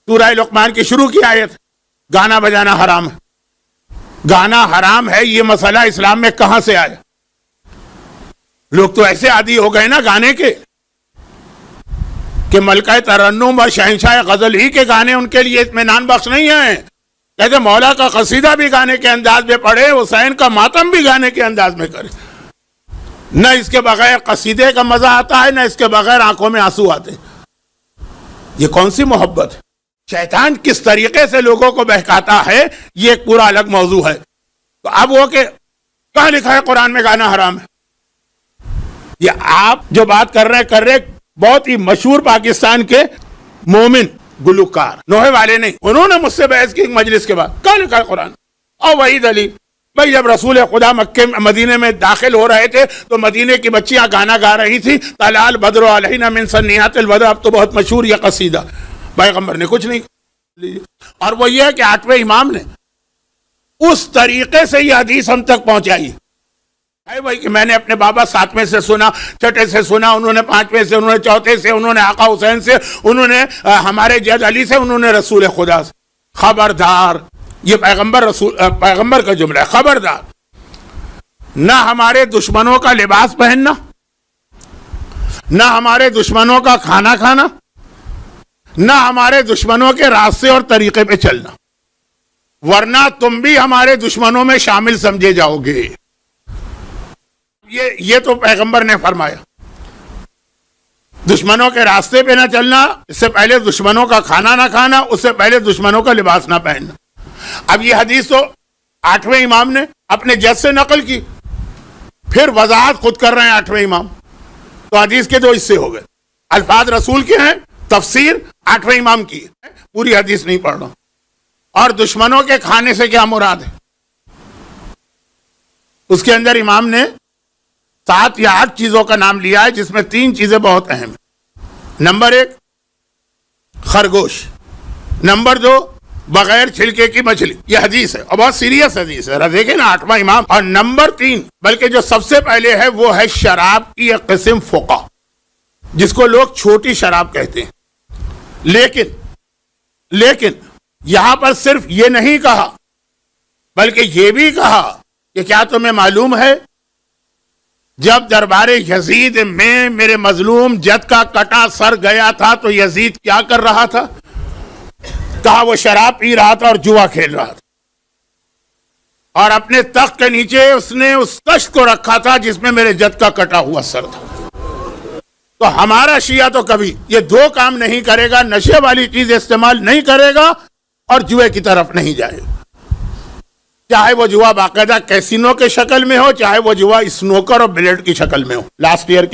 سورہ لقمان کی شروع کی آیت، گانا بجانا حرام ہے. گانا حرام ہے، یہ مسئلہ اسلام میں کہاں سے آیا؟ لوگ تو ایسے عادی ہو گئے نا گانے کے کہ ملکہ ترنم اور شہنشاہ غزل ہی کے گانے ان کے لیے اطمینان بخش نہیں ہیں. کہتے مولا کا قصیدہ بھی گانے کے انداز میں پڑھے، حسین کا ماتم بھی گانے کے انداز میں کرے. نہ اس کے بغیر قصیدے کا مزہ آتا ہے، نہ اس کے بغیر آنکھوں میں آنسو آتے. یہ کون سی محبت ہے؟ شیطان کس طریقے سے لوگوں کو بہکاتا ہے، یہ ایک پورا الگ موضوع ہے. تو اب وہ کہ کہاں لکھا ہے قرآن میں گانا حرام ہے؟ یہ آپ جو بات کر رہے ہیں بہت ہی مشہور پاکستان کے مومن گلوکار نوحے والے نہیں، انہوں نے مجھ سے بحث کی مجلس کے بعد، کہاں لکھا ہے قرآن؟ اور وحید علی بھائی، جب رسول خدا مکے مدینے میں داخل ہو رہے تھے تو مدینے کی بچیاں گانا گا رہی تھی، طلع البدر علینا من ثنیات الوداع. اب تو بہت مشہور یہ قصیدہ، پیغمبر نے کچھ نہیں. اور وہ یہ ہے کہ 8ویں امام نے اس طریقے سے یہ حدیث ہم تک پہنچائی ہے بھائی کہ میں نے اپنے بابا 7ویں سے سنا، چھٹے سے سنا، انہوں نے 5ویں سے، انہوں نے 4تھے سے، انہوں نے آقا حسین سے، انہوں نے ہمارے جد علی سے، انہوں نے رسول خدا سے. خبردار، یہ پیغمبر کا جملہ ہے، خبردار، نہ ہمارے دشمنوں کا لباس پہننا، نہ ہمارے دشمنوں کا کھانا کھانا، نہ ہمارے دشمنوں کے راستے اور طریقے پہ چلنا، ورنہ تم بھی ہمارے دشمنوں میں شامل سمجھے جاؤ گے. یہ تو پیغمبر نے فرمایا. دشمنوں کے راستے پہ نہ چلنا، اس سے پہلے دشمنوں کا کھانا نہ کھانا، اس سے پہلے دشمنوں کا لباس نہ پہننا. اب یہ حدیث تو 8ویں امام نے اپنے جد سے نقل کی، پھر وضاحت خود کر رہے ہیں 8ویں امام. تو حدیث کے 2 حصے ہو گئے، الفاظ رسول کے ہیں، تفسیر 8ویں امام کی ہے. پوری حدیث نہیں پڑھ رہا. اور دشمنوں کے کھانے سے کیا مراد ہے؟ اس کے اندر امام نے 7 یا 8 چیزوں کا نام لیا ہے، جس میں 3 چیزیں بہت اہم ہیں. نمبر 1 خرگوش، نمبر 2 بغیر چھلکے کی مچھلی. یہ حدیث ہے اور بہت سیریس حدیث ہے، دیکھیں نا 8واں امام. اور نمبر 3 بلکہ جو سب سے پہلے ہے وہ ہے شراب کی ایک قسم فوقا، جس کو لوگ چھوٹی شراب کہتے ہیں. لیکن یہاں پر صرف یہ نہیں کہا، بلکہ یہ بھی کہا کہ کیا تمہیں معلوم ہے جب دربار یزید میں میرے مظلوم جد کا کٹا سر گیا تھا تو یزید کیا کر رہا تھا؟ کہا وہ شراب پی رہا تھا اور جوا کھیل رہا تھا، اور اپنے تخت کے نیچے اس نے اس کشت کو رکھا تھا جس میں میرے جد کا کٹا ہوا سر تھا. تو ہمارا شیعہ تو کبھی یہ 2 کام نہیں کرے گا، نشے والی چیز استعمال نہیں کرے گا اور جوئے کی طرف نہیں جائے گا، چاہے وہ جوا باقاعدہ کیسینو کے شکل میں ہو، چاہے وہ جوا اسنوکر اور بلیٹ کی شکل میں ہو. Last year